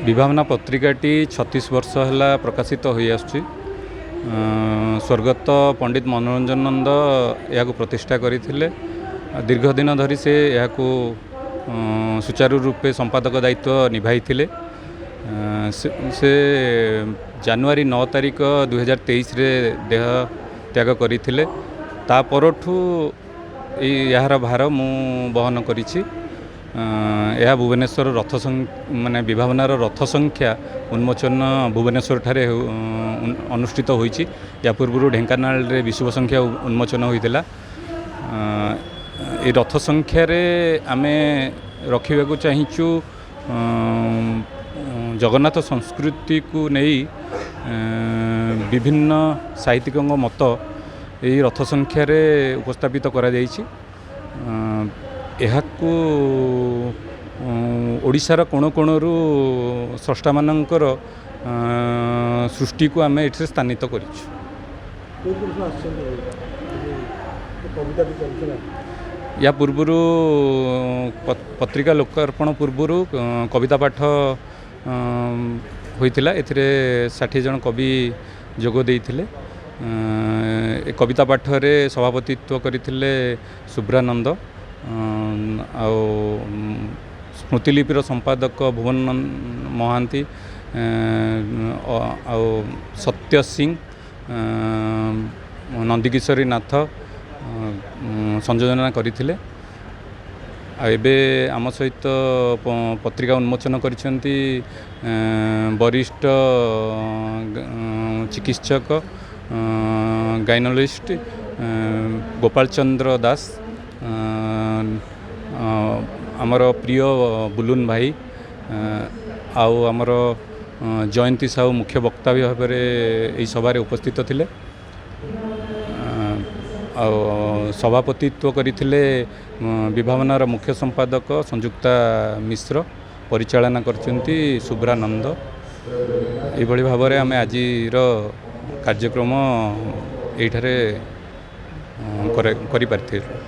विभावना पत्रिकाटी 36 वर्ष है प्रकाशित हो आसुची। स्वर्गत पंडित मनोरंजन नंद या प्रतिष्ठा करते। दीर्घ दिन धरी से या सुचारू रूपे संपादक दायित्व निभाई से जनवरी 9 तारिख 2023 रे देह त्याग करते। तापरठू यार भार मु बहन करिछि। यह भुवनेश्वर रथ माने विभावनार रथ संख्या उन्मोचन भुवनेश्वर ठारे अनुष्ठित होईछि। या पूर्व ढेंकानाल रे विश्व संख्या उन्मोचन होइतिला। ए रथ संख्या रे आमे रखिबा को चाहिछु जगन्नाथ संस्कृति को नहीं विभिन्न साहित्यिक मत यही रथ संख्यार उपस्थापित करा जाइछि। एहाकु ओडिशार कोण कोणरू स्रष्टा मानकर सृष्टि को आमे एठे स्थानित करिछु। या पूर्वरु पत्रिका लोकार्पण पूर्वरु कविता पाठ होइतिला। एथिरे 60 जन कवि जोग देइथिले। कविता पाठ रे सभापतित्व करिथिले सुब्रानंद। आउ स्मृतिलिपिर संपादक भुवन महांती आउ सत्य सिंह नंदकिशोरी नाथ संयोजना करथिले। एबे आम सहित पत्रिका उन्मोचन करिसेंती वरिष्ठ चिकित्सक गाइनोलॉजिस्ट गोपाल चंद्र दास, आमर प्रिय बुलुन भाई, आउ आमर जयंती साहू मुख्य वक्ता भाव में सभारे उपस्थित थिले। सभापतित्व करथिले विभावनार मुख्य संपादक संयुक्ता मिश्र, परिचालना करछंती सुब्रानंद। एभली भाव में आम आज कार्यक्रम एठारे करि पारथिलु।